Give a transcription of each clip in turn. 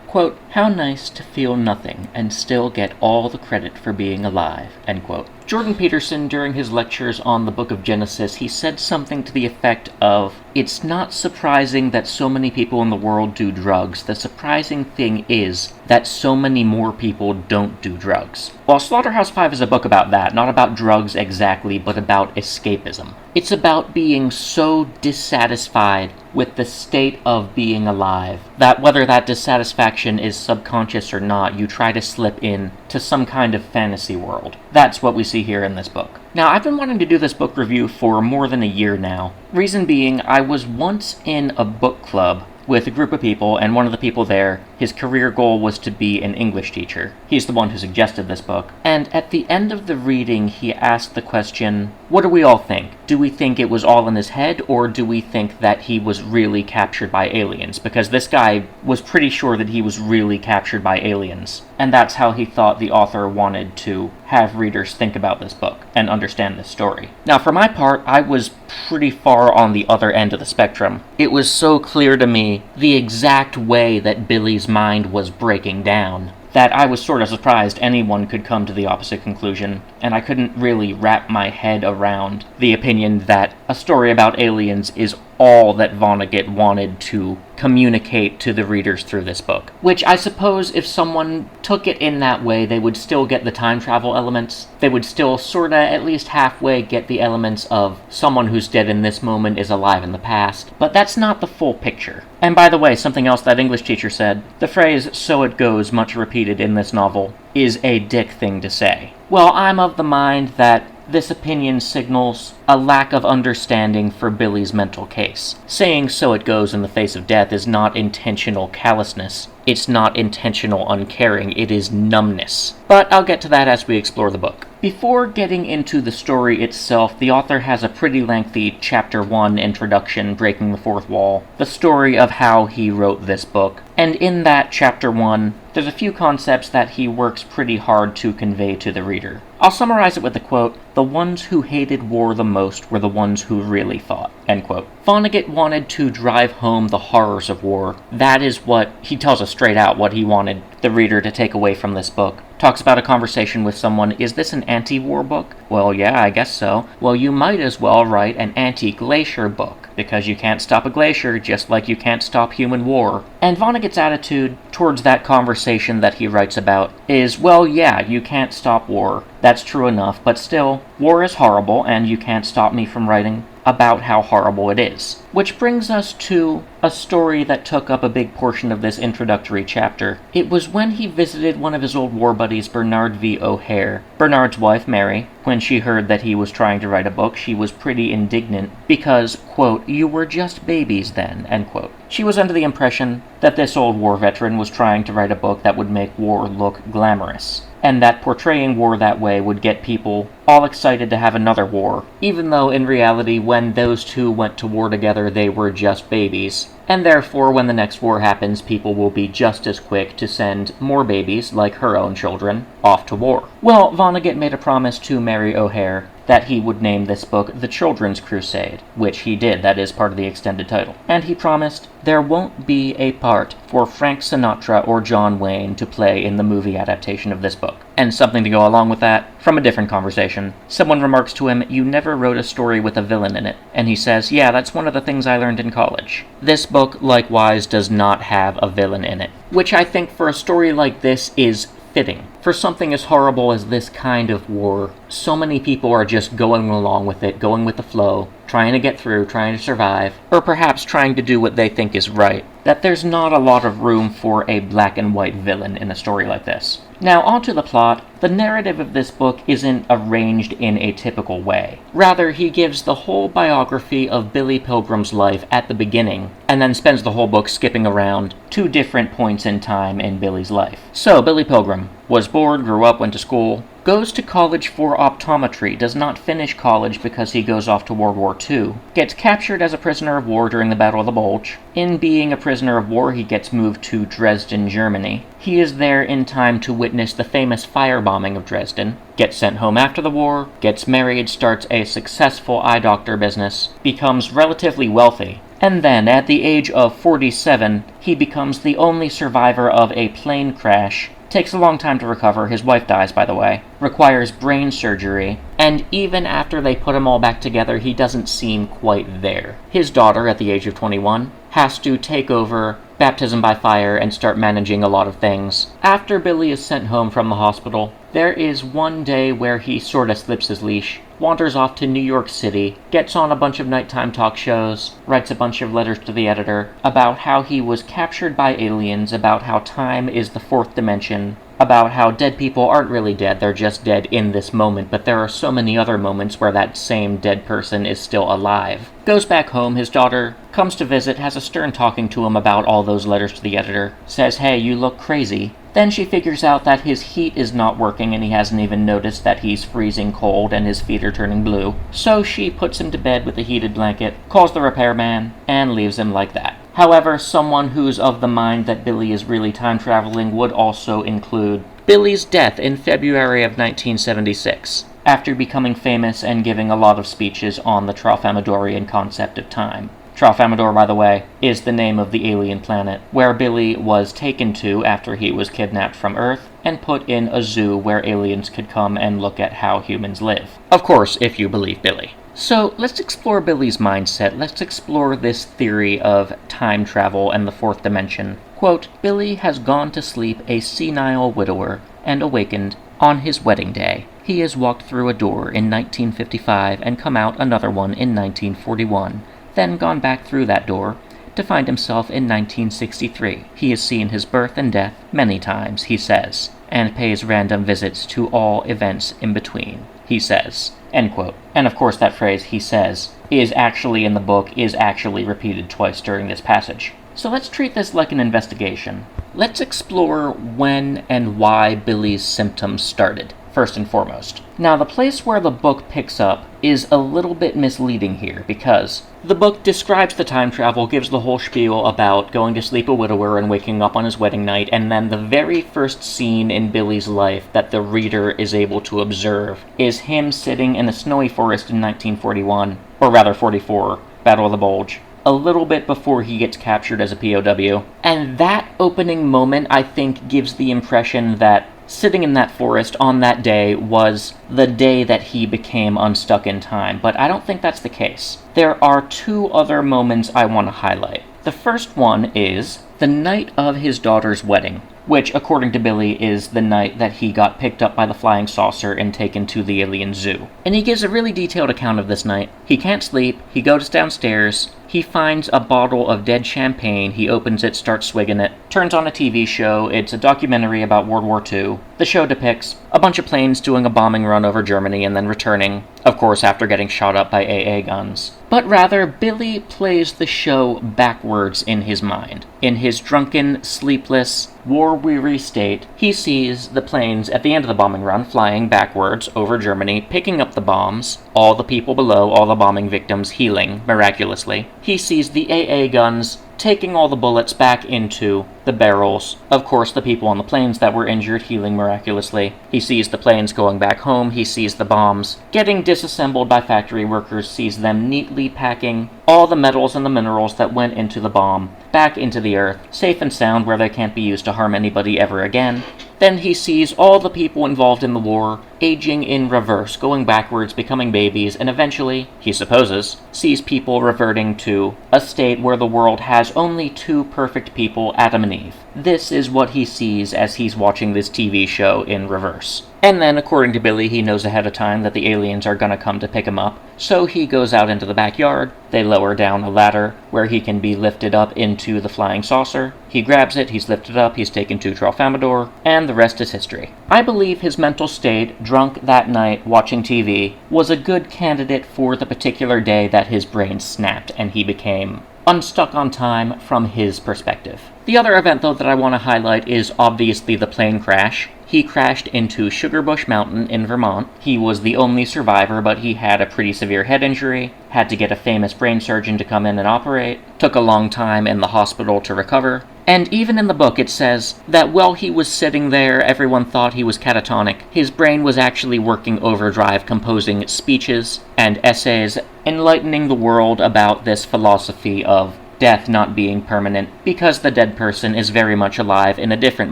quote, "How nice to feel nothing and still get all the credit for being alive," end quote. Jordan Peterson, during his lectures on the Book of Genesis, he said something to the effect of, "It's not surprising that so many people in the world do drugs. The surprising thing is that so many more people don't do drugs." Well, Slaughterhouse 5 is a book about that, not about drugs exactly, but about escapism. It's about being so dissatisfied with the state of being alive that whether that dissatisfaction is subconscious or not, you try to slip in to some kind of fantasy world. That's what we see here in this book. Now, I've been wanting to do this book review for more than a year now. Reason being, I was once in a book club with a group of people, and one of the people there, his career goal was to be an English teacher. He's the one who suggested this book. And at the end of the reading, he asked the question, what do we all think? Do we think it was all in his head, or do we think that he was really captured by aliens? Because this guy was pretty sure that he was really captured by aliens. And that's how he thought the author wanted to have readers think about this book and understand this story. Now, for my part, I was pretty far on the other end of the spectrum. It was so clear to me the exact way that Billy's mind was breaking down that I was sort of surprised anyone could come to the opposite conclusion, and I couldn't really wrap my head around the opinion that a story about aliens is all that Vonnegut wanted to communicate to the readers through this book. Which I suppose if someone took it in that way, they would still get the time travel elements. They would still sorta, at least halfway, get the elements of someone who's dead in this moment is alive in the past. But that's not the full picture. And by the way, something else that English teacher said, the phrase, "so it goes," much repeated in this novel, is a dick thing to say. Well, I'm of the mind that this opinion signals a lack of understanding for Billy's mental case. Saying "so it goes" in the face of death is not intentional callousness. It's not intentional uncaring. It is numbness. But I'll get to that as we explore the book. Before getting into the story itself, the author has a pretty lengthy Chapter 1 introduction, breaking the fourth wall, the story of how he wrote this book. And in that Chapter 1, there's a few concepts that he works pretty hard to convey to the reader. I'll summarize it with the quote, "The ones who hated war the most were the ones who really fought," end quote. Vonnegut wanted to drive home the horrors of war. That is what, he tells us straight out what he wanted the reader to take away from this book. Talks about a conversation with someone, is this an anti-war book? Well, yeah, I guess so. Well, you might as well write an anti-glacier book, because you can't stop a glacier just like you can't stop human war. And Vonnegut's attitude towards that conversation that he writes about is, well, yeah, you can't stop war. That's true enough, but still, war is horrible, and you can't stop me from writing about how horrible it is. Which brings us to a story that took up a big portion of this introductory chapter. It was when he visited one of his old war buddies, Bernard V. O'Hare. Bernard's wife, Mary, when she heard that he was trying to write a book, she was pretty indignant because, quote, "you were just babies then," end quote. She was under the impression that this old war veteran was trying to write a book that would make war look glamorous, and that portraying war that way would get people all excited to have another war, even though in reality when those two went to war together they were just babies. And therefore when the next war happens, people will be just as quick to send more babies, like her own children, off to war. Well, Vonnegut made a promise to Mary O'Hare that he would name this book The Children's Crusade, which he did, that is part of the extended title. And he promised, there won't be a part for Frank Sinatra or John Wayne to play in the movie adaptation of this book. And something to go along with that, from a different conversation, someone remarks to him, "You never wrote a story with a villain in it." And he says, "Yeah, that's one of the things I learned in college." This book, likewise, does not have a villain in it, which I think for a story like this is fitting. For something as horrible as this kind of war, so many people are just going along with it, going with the flow, trying to get through, trying to survive, or perhaps trying to do what they think is right, that there's not a lot of room for a black and white villain in a story like this. Now, onto the plot. The narrative of this book isn't arranged in a typical way. Rather, he gives the whole biography of Billy Pilgrim's life at the beginning, and then spends the whole book skipping around to different points in time in Billy's life. So, Billy Pilgrim was born, grew up, went to school, goes to college for optometry, does not finish college because he goes off to World War II, gets captured as a prisoner of war during the Battle of the Bulge. In being a prisoner of war, he gets moved to Dresden, Germany. He is there in time to witness the famous firebombing of Dresden, gets sent home after the war, gets married, starts a successful eye doctor business, becomes relatively wealthy, And then, at the age of 47, he becomes the only survivor of a plane crash. Takes a long time to recover, his wife dies, by the way, requires brain surgery, and even after they put him all back together, he doesn't seem quite there. His daughter, at the age of 21, has to take over baptism by fire and start managing a lot of things. After Billy is sent home from the hospital, there is one day where he sorta slips his leash, wanders off to New York City, gets on a bunch of nighttime talk shows, writes a bunch of letters to the editor about how he was captured by aliens, about how time is the fourth dimension, about how dead people aren't really dead, they're just dead in this moment, but there are so many other moments where that same dead person is still alive. Goes back home, his daughter comes to visit, has a stern talking to him about all those letters to the editor, says, "Hey, you look crazy." Then she figures out that his heat is not working and he hasn't even noticed that he's freezing cold and his feet are turning blue. So she puts him to bed with a heated blanket, calls the repairman, and leaves him like that. However, someone who's of the mind that Billy is really time-traveling would also include Billy's death in February of 1976, after becoming famous and giving a lot of speeches on the Tralfamadorian concept of time. Tralfamador, by the way, is the name of the alien planet where Billy was taken to after he was kidnapped from Earth and put in a zoo where aliens could come and look at how humans live. Of course, if you believe Billy. So let's explore Billy's mindset. Let's explore this theory of time travel and the fourth dimension. Quote, Billy has gone to sleep a senile widower and awakened on his wedding day. He has walked through a door in 1955 and come out another one in 1941. Then gone back through that door to find himself in 1963. He has seen his birth and death many times, he says, and pays random visits to all events in between, he says. End quote. And of course that phrase, he says, is actually in the book, is actually repeated twice during this passage. So let's treat this like an investigation. Let's explore when and why Billy's symptoms started, first and foremost. Now, the place where the book picks up is a little bit misleading here, because the book describes the time travel, gives the whole spiel about going to sleep a widower and waking up on his wedding night, and then the very first scene in Billy's life that the reader is able to observe is him sitting in a snowy forest in 1941, or rather 44, Battle of the Bulge, a little bit before he gets captured as a POW. And that opening moment, I think, gives the impression that sitting in that forest on that day was the day that he became unstuck in time, but I don't think that's the case. There are two other moments I want to highlight. The first one is the night of his daughter's wedding, which, according to Billy, is the night that he got picked up by the flying saucer and taken to the alien zoo. And he gives a really detailed account of this night. He can't sleep, he goes downstairs, he finds a bottle of dead champagne, he opens it, starts swigging it, turns on a TV show. It's a documentary about World War II. The show depicts a bunch of planes doing a bombing run over Germany and then returning, of course after getting shot up by AA guns. But rather, Billy plays the show backwards in his mind. In his drunken, sleepless, war-weary state, he sees the planes at the end of the bombing run flying backwards over Germany, picking up the bombs, all the people below, all the bombing victims healing miraculously. He sees the AA guns taking all the bullets back into the barrels. Of course, the people on the planes that were injured healing miraculously. He sees the planes going back home. He sees the bombs getting disassembled by factory workers, sees them neatly packing all the metals and the minerals that went into the bomb back into the earth, safe and sound where they can't be used to harm anybody ever again. Then he sees all the people involved in the war aging in reverse, going backwards, becoming babies, and eventually, he supposes, sees people reverting to a state where the world has only two perfect people, Adam and Eve. This is what he sees as he's watching this TV show in reverse. And then, according to Billy, he knows ahead of time that the aliens are gonna come to pick him up, so he goes out into the backyard. They lower down a ladder where he can be lifted up into the flying saucer. He grabs it, he's lifted up, he's taken to Tralfamador, and the rest is history. I believe his mental state, drunk that night watching TV, was a good candidate for the particular day that his brain snapped and he became unstuck on time from his perspective. The other event, though, that I want to highlight is obviously the plane crash. He crashed into Sugarbush Mountain in Vermont. He was the only survivor, but he had a pretty severe head injury, had to get a famous brain surgeon to come in and operate, took a long time in the hospital to recover, And even in the book it says that while he was sitting there, everyone thought he was catatonic. His brain was actually working overdrive, composing speeches and essays, enlightening the world about this philosophy of death not being permanent, because the dead person is very much alive in a different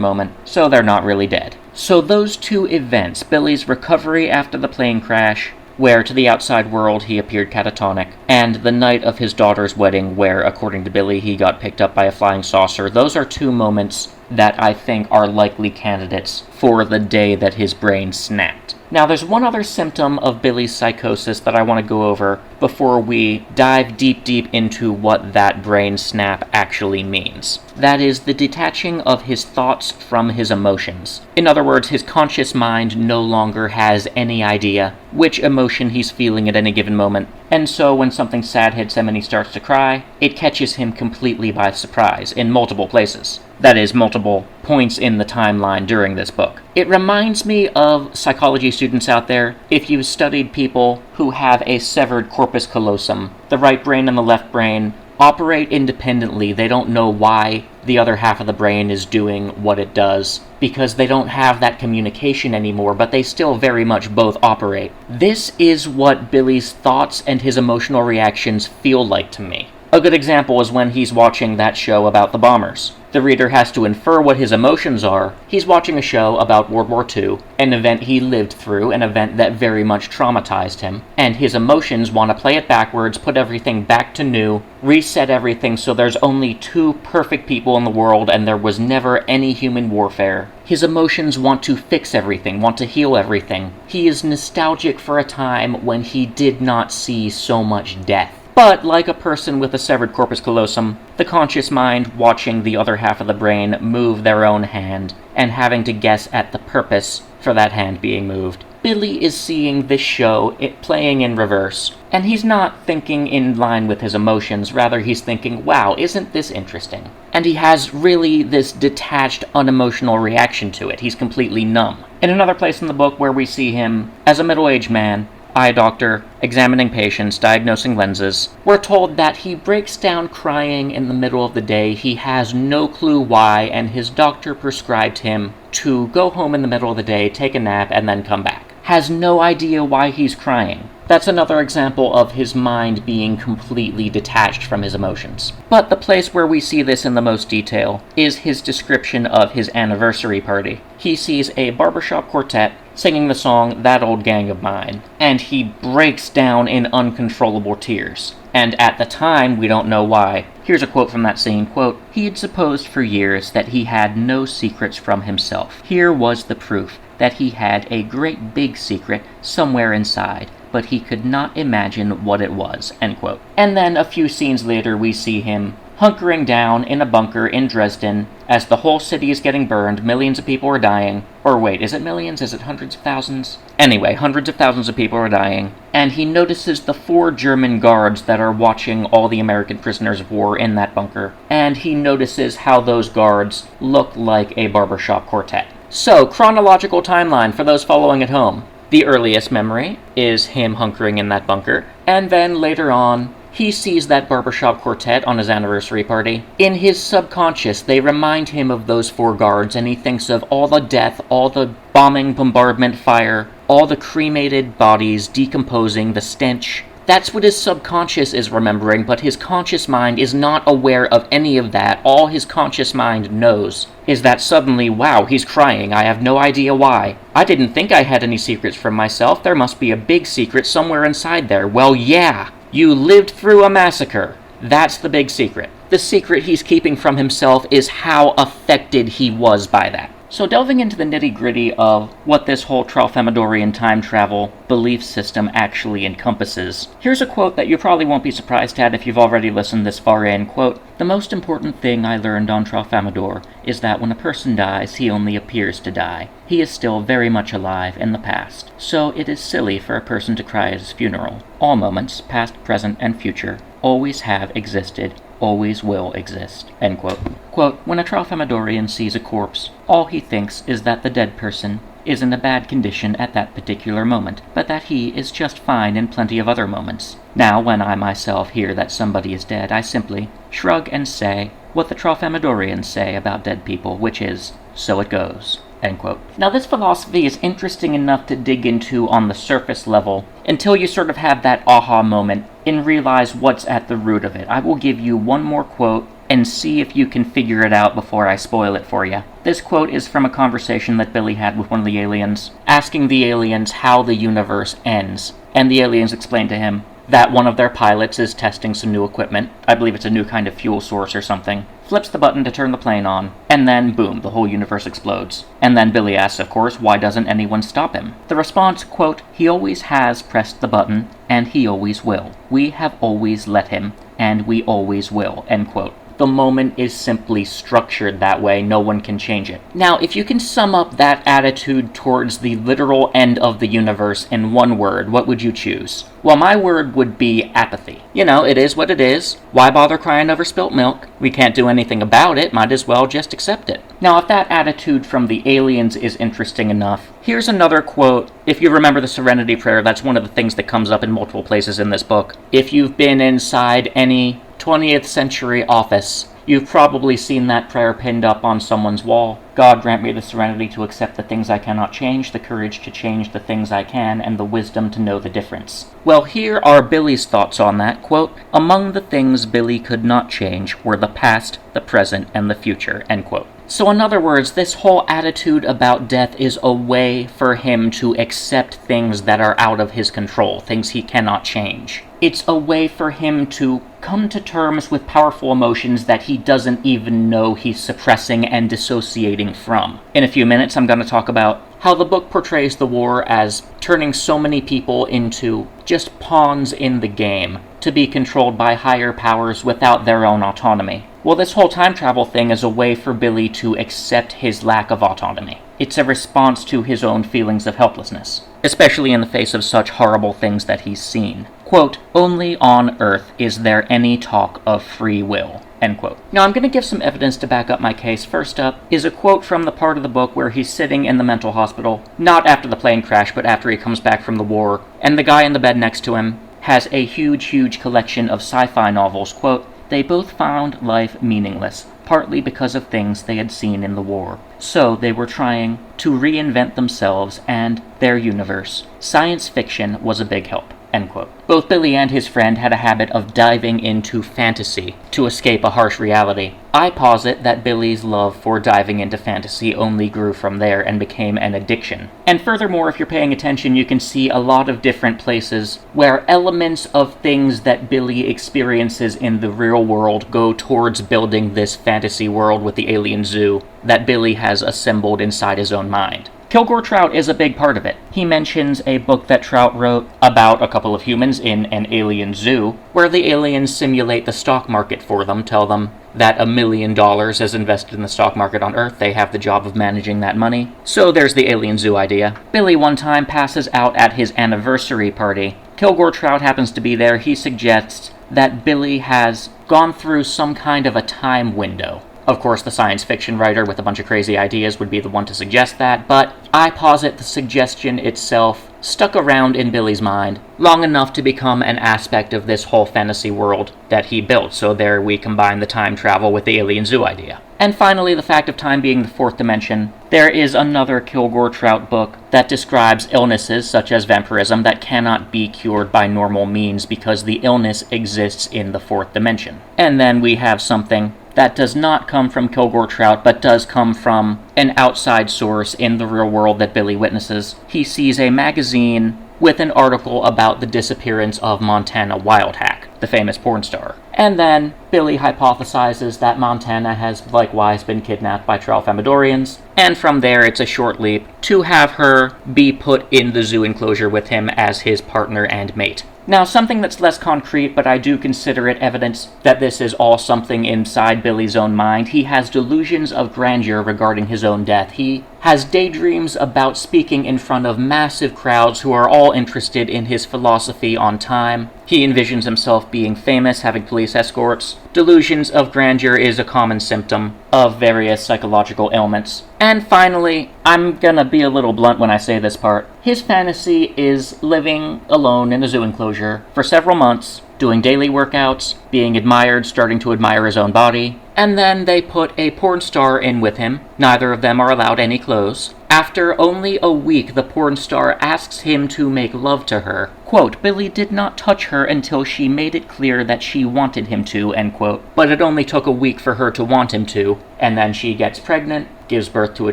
moment, so they're not really dead. So those two events, Billy's recovery after the plane crash, where to the outside world he appeared catatonic, and the night of his daughter's wedding, where, according to Billy, he got picked up by a flying saucer, those are two moments that I think are likely candidates for the day that his brain snapped. Now, there's one other symptom of Billy's psychosis that I want to go over before we dive deep into what that brain snap actually means. That is the detaching of his thoughts from his emotions. In other words, his conscious mind no longer has any idea which emotion he's feeling at any given moment, and so when something sad hits him and he starts to cry, it catches him completely by surprise in multiple places. That is, multiple points in the timeline during this book. It reminds me of psychology students out there. If you've studied people who have a severed corpus callosum, the right brain and the left brain operate independently. They don't know why the other half of the brain is doing what it does, because they don't have that communication anymore, but they still very much both operate. This is what Billy's thoughts and his emotional reactions feel like to me. A good example is when he's watching that show about the bombers. The reader has to infer what his emotions are. He's watching a show about World War II, an event he lived through, an event that very much traumatized him, and his emotions want to play it backwards, put everything back to new, reset everything so there's only two perfect people in the world and there was never any human warfare. His emotions want to fix everything, want to heal everything. He is nostalgic for a time when he did not see so much death. But, like a person with a severed corpus callosum, the conscious mind watching the other half of the brain move their own hand, and having to guess at the purpose for that hand being moved. Billy is seeing this show, it playing in reverse, and he's not thinking in line with his emotions, rather he's thinking, wow, isn't this interesting? And he has really this detached, unemotional reaction to it. He's completely numb. In another place in the book where we see him as a middle-aged man, eye doctor, examining patients, diagnosing lenses, we're told that he breaks down crying in the middle of the day. He has no clue why, and his doctor prescribed him to go home in the middle of the day, take a nap, and then come back. Has no idea why he's crying. That's another example of his mind being completely detached from his emotions. But the place where we see this in the most detail is his description of his anniversary party. He sees a barbershop quartet singing the song That Old Gang of Mine, and he breaks down in uncontrollable tears. And at the time, we don't know why. Here's a quote from that scene, quote, "He had supposed for years that he had no secrets from himself. Here was the proof that he had a great big secret somewhere inside, but he could not imagine what it was," end quote. And then a few scenes later we see him hunkering down in a bunker in Dresden as the whole city is getting burned, millions of people are dying. Or wait, is it millions? Is it hundreds of thousands? Anyway, hundreds of thousands of people are dying. And he notices the 4 German guards that are watching all the American prisoners of war in that bunker. And he notices how those guards look like a barbershop quartet. So, chronological timeline for those following at home. The earliest memory is him hunkering in that bunker, and then later on, he sees that barbershop quartet on his anniversary party. In his subconscious, they remind him of those 4 guards, and he thinks of all the death, all the bombing, bombardment, fire, all the cremated bodies decomposing, the stench. That's what his subconscious is remembering, but his conscious mind is not aware of any of that. All his conscious mind knows is that suddenly, wow, he's crying. I have no idea why. I didn't think I had any secrets from myself. There must be a big secret somewhere inside there. Well, yeah, you lived through a massacre. That's the big secret. The secret he's keeping from himself is how affected he was by that. So delving into the nitty-gritty of what this whole Tralfamadorian time travel belief system actually encompasses, here's a quote that you probably won't be surprised at if you've already listened this far in, quote, "The most important thing I learned on Tralfamador is that when a person dies, he only appears to die. He is still very much alive in the past. So it is silly for a person to cry at his funeral. All moments, past, present, and future, always have existed, always will exist," end quote. Quote, "When a Tralfamadorian sees a corpse, all he thinks is that the dead person is in a bad condition at that particular moment, but that he is just fine in plenty of other moments. Now, when I myself hear that somebody is dead, I simply shrug and say, what the Tralfamadorians say about dead people, which is, so it goes. End quote. Now, this philosophy is interesting enough to dig into on the surface level until you sort of have that aha moment and realize what's at the root of it. I will give you one more quote and see if you can figure it out before I spoil it for you. This quote is from a conversation that Billy had with one of the aliens, asking the aliens how the universe ends. And the aliens explained to him that one of their pilots is testing some new equipment. I believe it's a new kind of fuel source or something. Flips the button to turn the plane on, and then, boom, the whole universe explodes. And then Billy asks, of course, why doesn't anyone stop him? The response, quote, he always has pressed the button, and he always will. We have always let him, and we always will, end quote. The moment is simply structured that way, no one can change it. Now, if you can sum up that attitude towards the literal end of the universe in one word, what would you choose? Well, my word would be apathy. You know, it is what it is. Why bother crying over spilt milk? We can't do anything about it, might as well just accept it. Now, if that attitude from the aliens is interesting enough, here's another quote. If you remember the Serenity Prayer, that's one of the things that comes up in multiple places in this book. If you've been inside any 20th century office, you've probably seen that prayer pinned up on someone's wall. God grant me the serenity to accept the things I cannot change, the courage to change the things I can, and the wisdom to know the difference. Well, here are Billy's thoughts on that. Quote, among the things Billy could not change were the past, the present, and the future, end quote. So in other words, this whole attitude about death is a way for him to accept things that are out of his control, things he cannot change. It's a way for him to come to terms with powerful emotions that he doesn't even know he's suppressing and dissociating from. In a few minutes, I'm going to talk about how the book portrays the war as turning so many people into just pawns in the game to be controlled by higher powers without their own autonomy. Well, this whole time travel thing is a way for Billy to accept his lack of autonomy. It's a response to his own feelings of helplessness, especially in the face of such horrible things that he's seen. Quote, only on Earth is there any talk of free will, end quote. Now, I'm going to give some evidence to back up my case. First up is a quote from the part of the book where he's sitting in the mental hospital, not after the plane crash, but after he comes back from the war, and the guy in the bed next to him has a huge collection of sci-fi novels. Quote, they both found life meaningless, partly because of things they had seen in the war. So they were trying to reinvent themselves and their universe. Science fiction was a big help, end quote. Both Billy and his friend had a habit of diving into fantasy to escape a harsh reality. I posit that Billy's love for diving into fantasy only grew from there and became an addiction. And furthermore, if you're paying attention, you can see a lot of different places where elements of things that Billy experiences in the real world go towards building this fantasy world with the alien zoo that Billy has assembled inside his own mind. Kilgore Trout is a big part of it. He mentions a book that Trout wrote about a couple of humans in an alien zoo, where the aliens simulate the stock market for them, tell them that $1 million is invested in the stock market on Earth, they have the job of managing that money. So there's the alien zoo idea. Billy one time passes out at his anniversary party. Kilgore Trout happens to be there. He suggests that Billy has gone through some kind of a time window. Of course, the science fiction writer with a bunch of crazy ideas would be the one to suggest that, but I posit the suggestion itself stuck around in Billy's mind long enough to become an aspect of this whole fantasy world that he built, so there we combine the time travel with the alien zoo idea. And finally, the fact of time being the fourth dimension. There is another Kilgore Trout book that describes illnesses such as vampirism that cannot be cured by normal means because the illness exists in the fourth dimension. And then we have something that does not come from Kilgore Trout, but does come from an outside source in the real world that Billy witnesses. He sees a magazine with an article about the disappearance of Montana Wildhack, the famous porn star. And then Billy hypothesizes that Montana has likewise been kidnapped by Tralfamadorians, and from there it's a short leap to have her be put in the zoo enclosure with him as his partner and mate. Now, something that's less concrete, but I do consider it evidence that this is all something inside Billy's own mind. He has delusions of grandeur regarding his own death. He has daydreams about speaking in front of massive crowds who are all interested in his philosophy on time. He envisions himself being famous, having police escorts. Delusions of grandeur is a common symptom of various psychological ailments. And finally, I'm gonna be a little blunt when I say this part. His fantasy is living alone in a zoo enclosure for several months, doing daily workouts, being admired, starting to admire his own body, and then they put a porn star in with him. Neither of them are allowed any clothes. After only a week, the porn star asks him to make love to her. Quote, Billy did not touch her until she made it clear that she wanted him to, end quote. But it only took a week for her to want him to. And then she gets pregnant, gives birth to a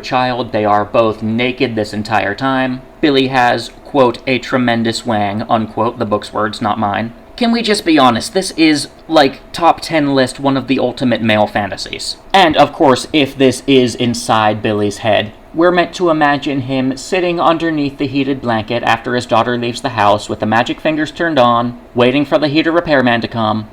child. They are both naked this entire time. Billy has, quote, a tremendous wang, unquote, the book's words, not mine. Can we just be honest, this is, like, top 10 list one of the ultimate male fantasies. And, of course, if this is inside Billy's head, we're meant to imagine him sitting underneath the heated blanket after his daughter leaves the house with the magic fingers turned on, waiting for the heater repairman to come.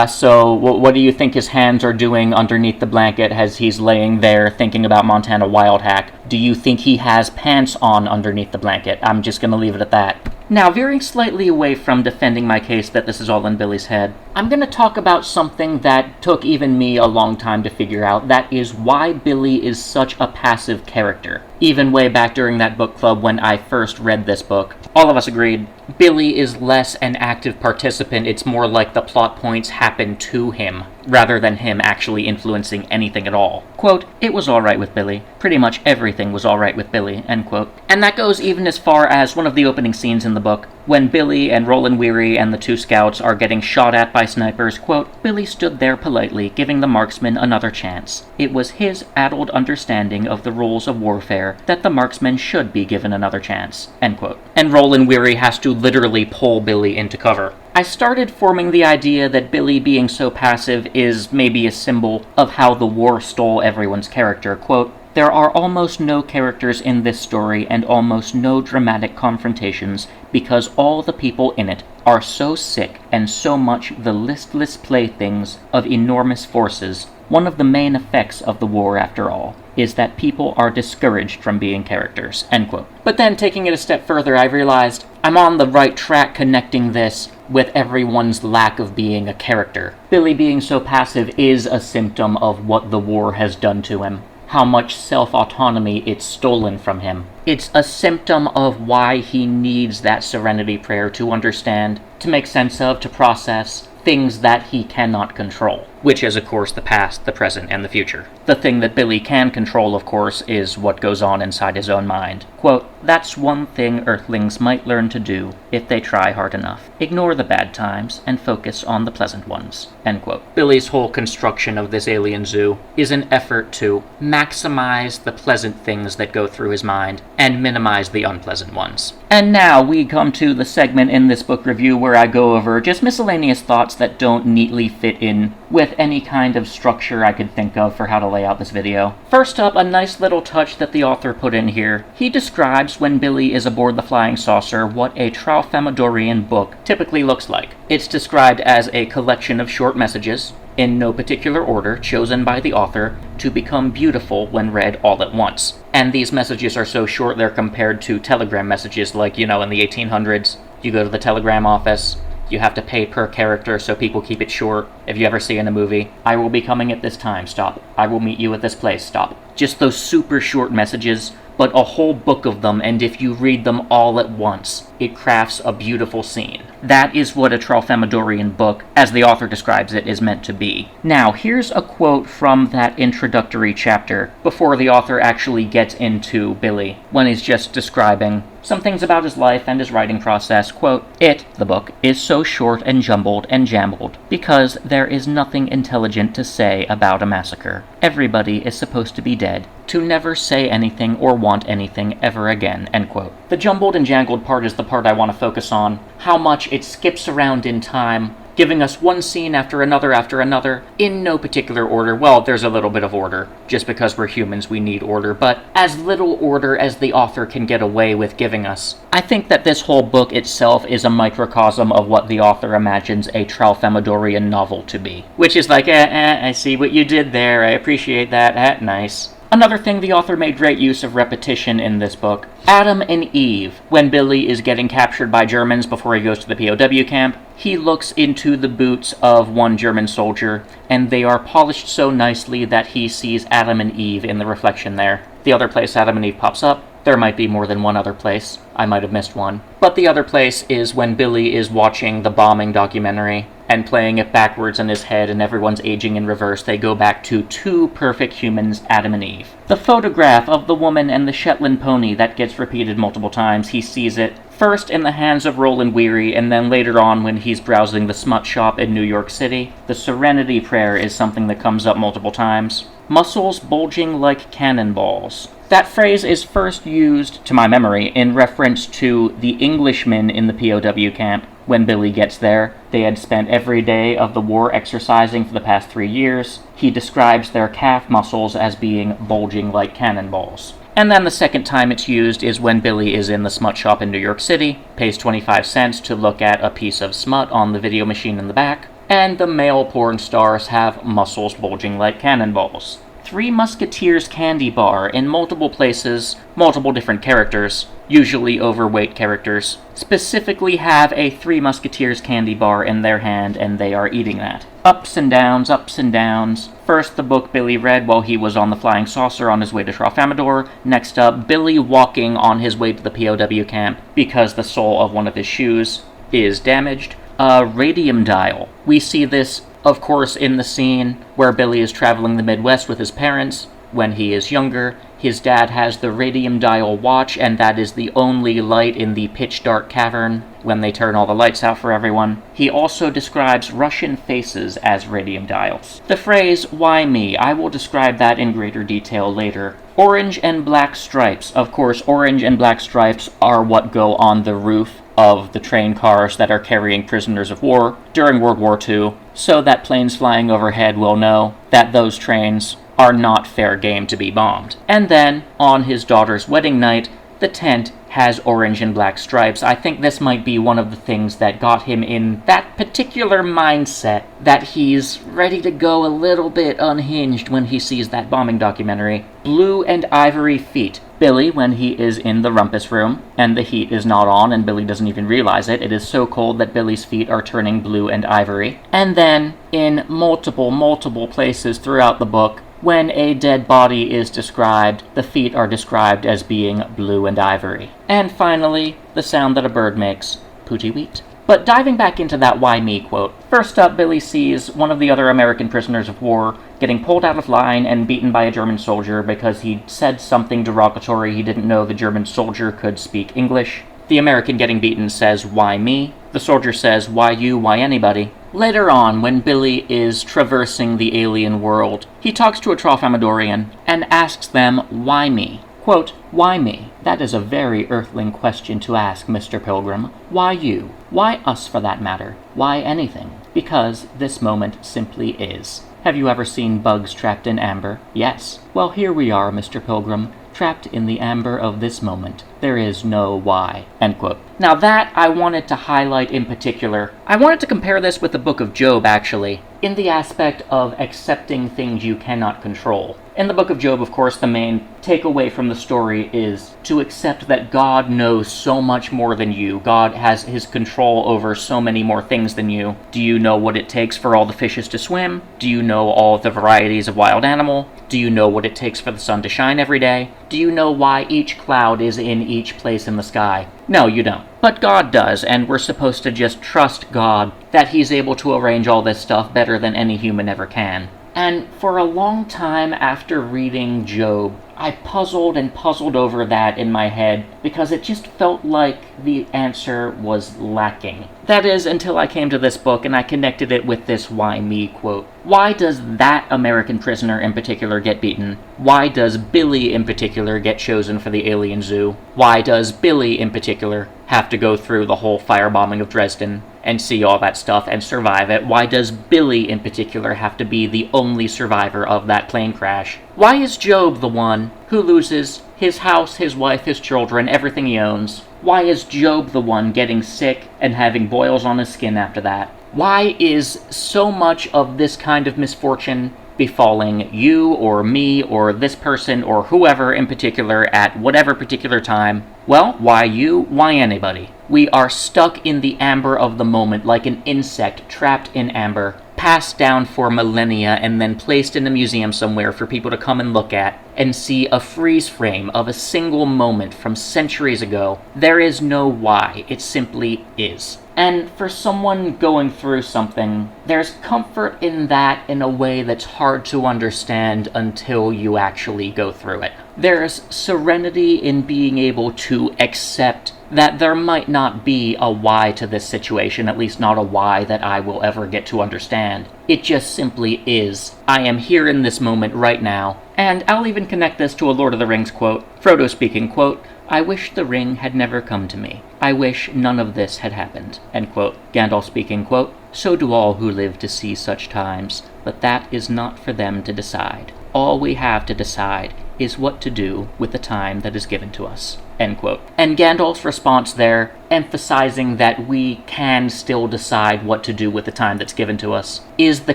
So what do you think his hands are doing underneath the blanket as he's laying there thinking about Montana Wild Hack? Do you think he has pants on underneath the blanket? I'm just gonna leave it at that. Now, veering slightly away from defending my case that this is all in Billy's head, I'm going to talk about something that took even me a long time to figure out. That is why Billy is such a passive character. Even way back during that book club when I first read this book, all of us agreed Billy is less an active participant. It's more like the plot points happen to him, rather than him actually influencing anything at all. Quote, it was alright with Billy. Pretty much everything was alright with Billy, end quote. And that goes even as far as one of the opening scenes in the book, when Billy and Roland Weary and the two scouts are getting shot at by snipers. Quote, Billy stood there politely, giving the marksman another chance. It was his addled understanding of the rules of warfare that the marksman should be given another chance, end quote. And Roland Weary has to literally pull Billy into cover. I started forming the idea that Billy being so passive is maybe a symbol of how the war stole everyone's character. Quote, there are almost no characters in this story and almost no dramatic confrontations because all the people in it are so sick and so much the listless playthings of enormous forces. One of the main effects of the war, after all, is that people are discouraged from being characters, end quote. But then, taking it a step further, I realized I'm on the right track connecting this with everyone's lack of being a character. Billy being so passive is a symptom of what the war has done to him. How much self-autonomy it's stolen from him. It's a symptom of why he needs that serenity prayer to understand, to make sense of, to process things that he cannot control, which is, of course, the past, the present, and the future. The thing that Billy can control, of course, is what goes on inside his own mind. Quote, that's one thing Earthlings might learn to do if they try hard enough. Ignore the bad times and focus on the pleasant ones, end quote. Billy's whole construction of this alien zoo is an effort to maximize the pleasant things that go through his mind and minimize the unpleasant ones. And now we come to the segment in this book review where I go over just miscellaneous thoughts that don't neatly fit in with any kind of structure I could think of for how to lay out this video. First up, a nice little touch that the author put in here. He describes when Billy is aboard the flying saucer what a Tralfamadorian book typically looks like. It's described as a collection of short messages, in no particular order, chosen by the author to become beautiful when read all at once. And these messages are so short they're compared to telegram messages like, in the 1800s. You go to the telegram office, you have to pay per character so people keep it short. If you ever see in a movie, I will be coming at this time, stop. I will meet you at this place, stop. Just those super short messages, but a whole book of them, and if you read them all at once, it crafts a beautiful scene. That is what a Tralfamadorian book, as the author describes it, is meant to be. Now, here's a quote from that introductory chapter, before the author actually gets into Billy, when he's just describing some things about his life and his writing process. Quote, the book, is so short and jumbled and jambled, because there is nothing intelligent to say about a massacre. Everybody is supposed to be dead, to never say anything or want anything ever again, end quote. The jumbled and jangled part is the part I want to focus on. How much it skips around in time, giving us one scene after another, in no particular order. Well, there's a little bit of order. Just because we're humans, we need order, but as little order as the author can get away with giving us. I think that this whole book itself is a microcosm of what the author imagines a Tralfamadorian novel to be. Which is like, I see what you did there, I appreciate that, nice. Another thing, the author made great use of repetition in this book. Adam and Eve, when Billy is getting captured by Germans before he goes to the POW camp, he looks into the boots of one German soldier, and they are polished so nicely that he sees Adam and Eve in the reflection there. The other place Adam and Eve pops up, there might be more than one other place. I might have missed one. But the other place is when Billy is watching the bombing documentary, and playing it backwards in his head and everyone's aging in reverse, they go back to two perfect humans, Adam and Eve. The photograph of the woman and the Shetland pony that gets repeated multiple times, he sees it first in the hands of Roland Weary, and then later on when he's browsing the smut shop in New York City. The Serenity Prayer is something that comes up multiple times. Muscles bulging like cannonballs. That phrase is first used, to my memory, in reference to the Englishmen in the POW camp. When Billy gets there, they had spent every day of the war exercising for the past 3 years. He describes their calf muscles as being bulging like cannonballs. And then the second time it's used is when Billy is in the smut shop in New York City, pays 25 cents to look at a piece of smut on the video machine in the back, and the male porn stars have muscles bulging like cannonballs. Three Musketeers candy bar in multiple places, multiple different characters, usually overweight characters, specifically have a Three Musketeers candy bar in their hand and they are eating that. Ups and downs, ups and downs. First, the book Billy read while he was on the flying saucer on his way to Tralfamadore. Next up, Billy walking on his way to the POW camp because the sole of one of his shoes is damaged. A radium dial. We see this, of course, in the scene where Billy is traveling the Midwest with his parents when he is younger. His dad has the radium dial watch, and that is the only light in the pitch-dark cavern when they turn all the lights out for everyone. He also describes Russian faces as radium dials. The phrase, "why me?" I will describe that in greater detail later. Orange and black stripes. Of course, orange and black stripes are what go on the roof of the train cars that are carrying prisoners of war during World War II, so that planes flying overhead will know that those trains are not fair game to be bombed. And then, on his daughter's wedding night, the tent has orange and black stripes. I think this might be one of the things that got him in that particular mindset that he's ready to go a little bit unhinged when he sees that bombing documentary. Blue and ivory feet. Billy, when he is in the rumpus room, and the heat is not on, and Billy doesn't even realize it is so cold that Billy's feet are turning blue and ivory. And then, in multiple places throughout the book, when a dead body is described, the feet are described as being blue and ivory. And finally, the sound that a bird makes, pooty-weet. But diving back into that "why me" quote, first up, Billy sees one of the other American prisoners of war getting pulled out of line and beaten by a German soldier because he said something derogatory. He didn't know the German soldier could speak English. The American getting beaten says, "Why me?" The soldier says, "Why you? Why anybody?" Later on, when Billy is traversing the alien world, he talks to a Tralfamadorian and asks them, "Why me?" Quote, "Why me? That is a very earthling question to ask, Mr. Pilgrim. Why you? Why us, for that matter? Why anything? Because this moment simply is. Have you ever seen bugs trapped in amber? Yes. Well, here we are, Mr. Pilgrim, trapped in the amber of this moment. There is no why." End quote. Now that I wanted to highlight in particular. I wanted to compare this with the Book of Job, actually, in the aspect of accepting things you cannot control. In the Book of Job, of course, the main takeaway from the story is to accept that God knows so much more than you. God has his control over so many more things than you. Do you know what it takes for all the fishes to swim? Do you know all the varieties of wild animal? Do you know what it takes for the sun to shine every day? Do you know why each cloud is in each place in the sky? No, you don't. But God does, and we're supposed to just trust God that he's able to arrange all this stuff better than any human ever can. And for a long time after reading Job, I puzzled and puzzled over that in my head because it just felt like the answer was lacking. That is, until I came to this book and I connected it with this "why me" quote. Why does that American prisoner in particular get beaten? Why does Billy in particular get chosen for the alien zoo? Why does Billy in particular have to go through the whole firebombing of Dresden and see all that stuff and survive it? Why does Billy in particular have to be the only survivor of that plane crash? Why is Job the one who loses his house, his wife, his children, everything he owns? Why is Job the one getting sick and having boils on his skin after that? Why is so much of this kind of misfortune befalling you or me or this person or whoever in particular at whatever particular time? Well, why you? Why anybody? We are stuck in the amber of the moment like an insect trapped in amber, passed down for millennia and then placed in a museum somewhere for people to come and look at and see a freeze frame of a single moment from centuries ago, there is no why. It simply is. And for someone going through something, there's comfort in that in a way that's hard to understand until you actually go through it. There's serenity in being able to accept that there might not be a why to this situation, at least not a why that I will ever get to understand. It just simply is. I am here in this moment right now. And I'll even connect this to a Lord of the Rings quote. Frodo speaking, quote, "I wish the ring had never come to me. I wish none of this had happened." End quote. Gandalf speaking, quote, "So do all who live to see such times, but that is not for them to decide. All we have to decide is what to do with the time that is given to us." End quote. And Gandalf's response there, emphasizing that we can still decide what to do with the time that's given to us, is the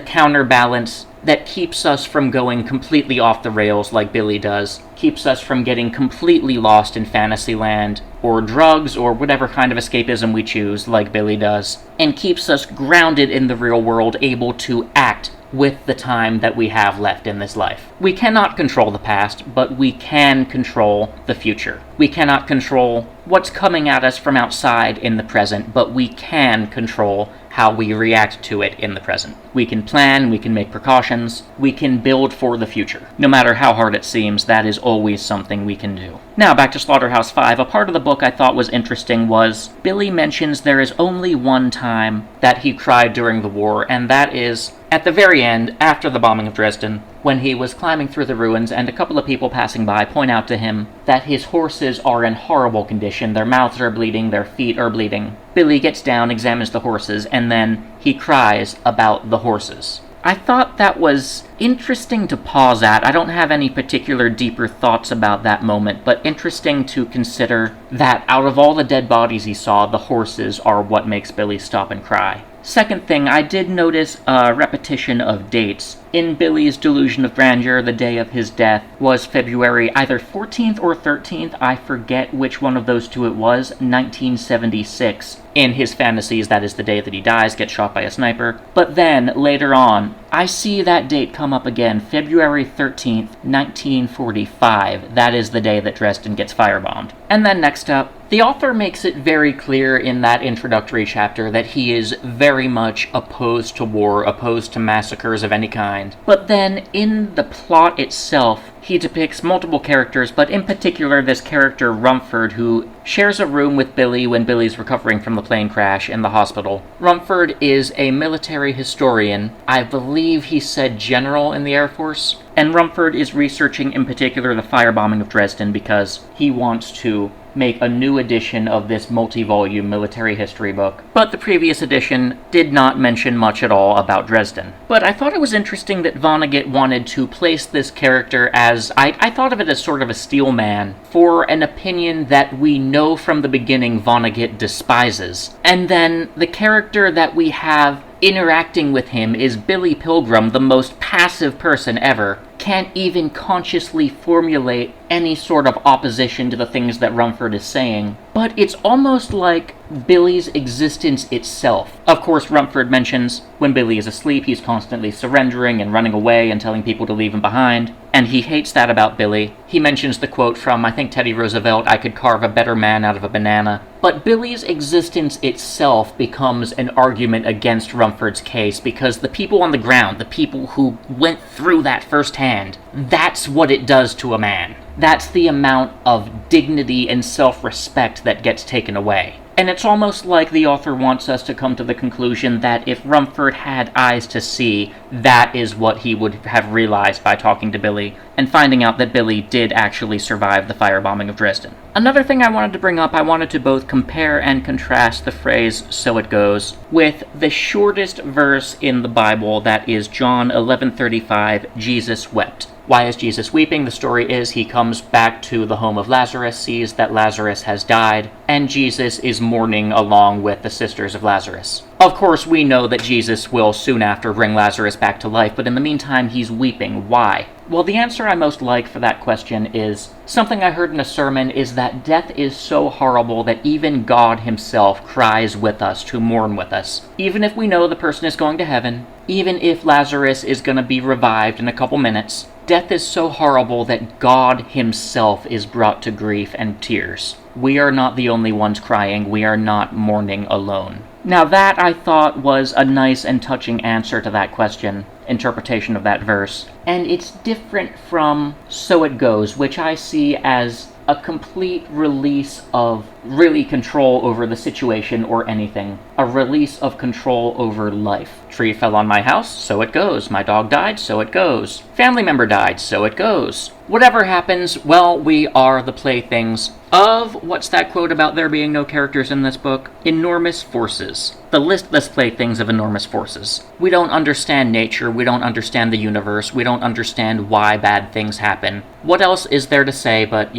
counterbalance that keeps us from going completely off the rails like Billy does, keeps us from getting completely lost in Fantasyland, or drugs, or whatever kind of escapism we choose like Billy does, and keeps us grounded in the real world, able to act with the time that we have left in this life. We cannot control the past, but we can control the future. We cannot control what's coming at us from outside in the present, but we can control how we react to it in the present. We can plan, we can make precautions, we can build for the future. No matter how hard it seems, that is always something we can do. Now, back to Slaughterhouse 5. A part of the book I thought was interesting was Billy mentions there is only one time that he cried during the war, and that is at the very end, after the bombing of Dresden, when he was climbing through the ruins and a couple of people passing by point out to him that his horses are in horrible condition, their mouths are bleeding, their feet are bleeding. Billy gets down, examines the horses, and then he cries about the horses. I thought that was interesting to pause at. I don't have any particular deeper thoughts about that moment, but interesting to consider that out of all the dead bodies he saw, the horses are what makes Billy stop and cry. Second thing, I did notice a repetition of dates. In Billy's delusion of grandeur, the day of his death was February either 14th or 13th, I forget which one of those two it was, 1976. In his fantasies, that is the day that he dies, gets shot by a sniper. But then, later on, I see that date come up again, February 13th, 1945. That is the day that Dresden gets firebombed. And then next up, the author makes it very clear in that introductory chapter that he is very much opposed to war, opposed to massacres of any kind. But then, in the plot itself, he depicts multiple characters, but in particular this character Rumford, who shares a room with Billy when Billy's recovering from the plane crash in the hospital. Rumford is a military historian. I believe he said general in the Air Force. And Rumford is researching in particular the firebombing of Dresden because he wants to make a new edition of this multi-volume military history book. But the previous edition did not mention much at all about Dresden. But I thought it was interesting that Vonnegut wanted to place this character as, I thought of it as sort of a steel man for an opinion that we know from the beginning Vonnegut despises. And then the character that we have interacting with him is Billy Pilgrim, the most passive person ever, can't even consciously formulate any sort of opposition to the things that Rumford is saying. But it's almost like Billy's existence itself. Of course, Rumford mentions when Billy is asleep, he's constantly surrendering and running away and telling people to leave him behind, and he hates that about Billy. He mentions the quote from, I think, Teddy Roosevelt, "I could carve a better man out of a banana." But Billy's existence itself becomes an argument against Rumford's case because the people on the ground, the people who went through that firsthand, that's what it does to a man. That's the amount of dignity and self-respect that gets taken away. And it's almost like the author wants us to come to the conclusion that if Rumford had eyes to see, that is what he would have realized by talking to Billy, and finding out that Billy did actually survive the firebombing of Dresden. Another thing I wanted to bring up, I wanted to both compare and contrast the phrase, "so it goes," with the shortest verse in the Bible, that is John 11:35, Jesus wept. Why is Jesus weeping? The story is he comes back to the home of Lazarus, sees that Lazarus has died, and Jesus is mourning along with the sisters of Lazarus. Of course, we know that Jesus will soon after bring Lazarus back to life, but in the meantime, he's weeping. Why? Well, the answer I most like for that question is, something I heard in a sermon is that death is so horrible that even God himself cries with us to mourn with us. Even if we know the person is going to heaven, even if Lazarus is going to be revived in a couple minutes, death is so horrible that God himself is brought to grief and tears. We are not the only ones crying. We are not mourning alone. Now that, I thought, was a nice and touching answer to that question, interpretation of that verse. And it's different from So It Goes, which I see as a complete release of really control over the situation or anything. A release of control over life. Tree fell on my house, so it goes. My dog died, so it goes. Family member died, so it goes. Whatever happens, well, we are the playthings of, what's that quote about there being no characters in this book? Enormous forces. The listless playthings of enormous forces. We don't understand nature, we don't understand the universe, we don't understand why bad things happen. What else is there to say but,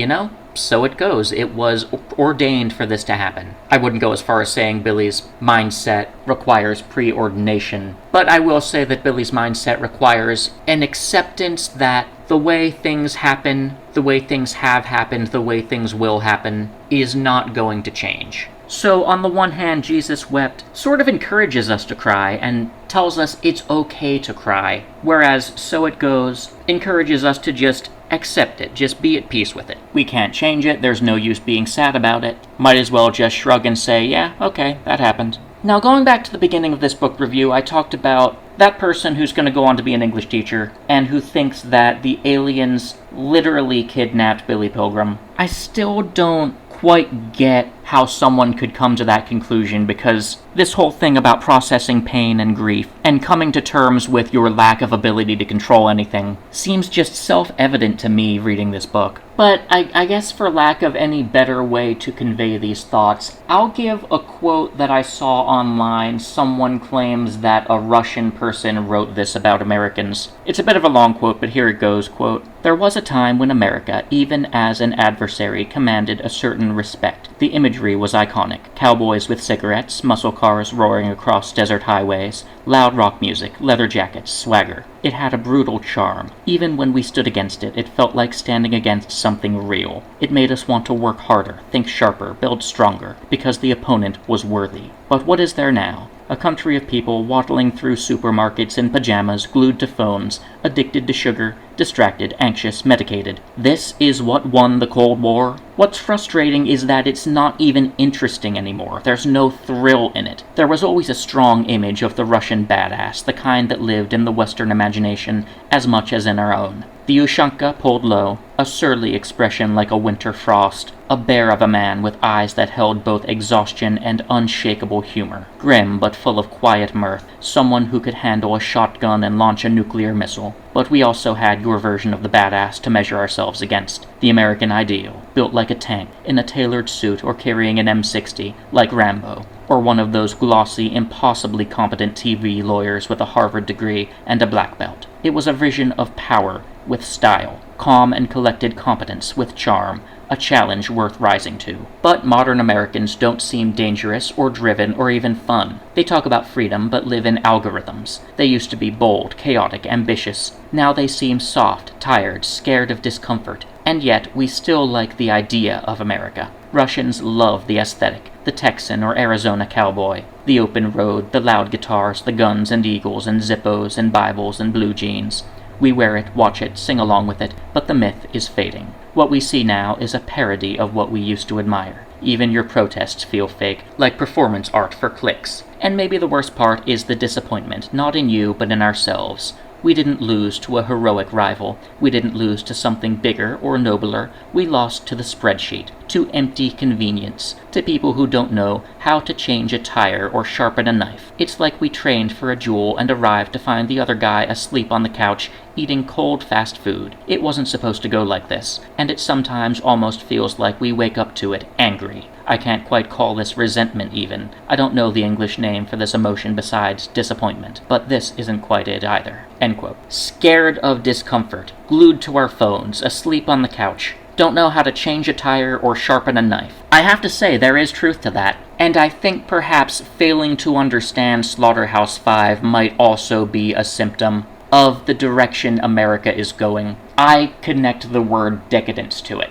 so it goes. It was ordained for this to happen. I wouldn't go as far as saying Billy's mindset requires preordination, but I will say that Billy's mindset requires an acceptance that the way things happen, the way things have happened, the way things will happen, is not going to change. So on the one hand, Jesus wept sort of encourages us to cry and tells us it's okay to cry, whereas So It Goes encourages us to just accept it, just be at peace with it. We can't change it, there's no use being sad about it. Might as well just shrug and say, yeah, okay, that happened. Now, going back to the beginning of this book review, I talked about that person who's going to go on to be an English teacher and who thinks that the aliens literally kidnapped Billy Pilgrim. I still don't quite get how someone could come to that conclusion, because this whole thing about processing pain and grief and coming to terms with your lack of ability to control anything seems just self-evident to me reading this book. But I guess for lack of any better way to convey these thoughts, I'll give a quote that I saw online. Someone claims that a Russian person wrote this about Americans. It's a bit of a long quote, but here it goes, quote, "There was a time when America, even as an adversary, commanded a certain respect. The imagery was iconic. Cowboys with cigarettes, muscle cars roaring across desert highways, loud rock music, leather jackets, swagger. It had a brutal charm. Even when we stood against it, it felt like standing against something real. It made us want to work harder, think sharper, build stronger, because the opponent was worthy. But what is there now? A country of people waddling through supermarkets in pajamas, glued to phones, addicted to sugar, distracted, anxious, medicated. This is what won the Cold War? What's frustrating is that it's not even interesting anymore. There's no thrill in it. There was always a strong image of the Russian badass, the kind that lived in the Western imagination as much as in our own. The Ushanka pulled low, a surly expression like a winter frost, a bear of a man with eyes that held both exhaustion and unshakable humor. Grim but full of quiet mirth, someone who could handle a shotgun and launch a nuclear missile. But we also had your version of the badass to measure ourselves against. The American ideal, built like a tank, in a tailored suit or carrying an M60, like Rambo. Or one of those glossy, impossibly competent TV lawyers with a Harvard degree and a black belt. It was a vision of power, with style, calm and collected competence with charm, a challenge worth rising to. But modern Americans don't seem dangerous or driven or even fun. They talk about freedom but live in algorithms. They used to be bold, chaotic, ambitious. Now they seem soft, tired, scared of discomfort. And yet we still like the idea of America. Russians love the aesthetic, the Texan or Arizona cowboy, the open road, the loud guitars, the guns and eagles and Zippos and Bibles and blue jeans. We wear it, watch it, sing along with it, but the myth is fading. What we see now is a parody of what we used to admire. Even your protests feel fake, like performance art for clicks. And maybe the worst part is the disappointment, not in you, but in ourselves. We didn't lose to a heroic rival. We didn't lose to something bigger or nobler. We lost to the spreadsheet, to empty convenience, to people who don't know how to change a tire or sharpen a knife. It's like we trained for a duel and arrived to find the other guy asleep on the couch, eating cold fast food. It wasn't supposed to go like this, and it sometimes almost feels like we wake up to it angry. I can't quite call this resentment even. I don't know the English name for this emotion besides disappointment, but this isn't quite it either." End quote. Scared of discomfort, glued to our phones, asleep on the couch, don't know how to change a tire or sharpen a knife. I have to say, there is truth to that. And I think perhaps failing to understand Slaughterhouse 5 might also be a symptom. of the direction America is going, I connect the word decadence to it.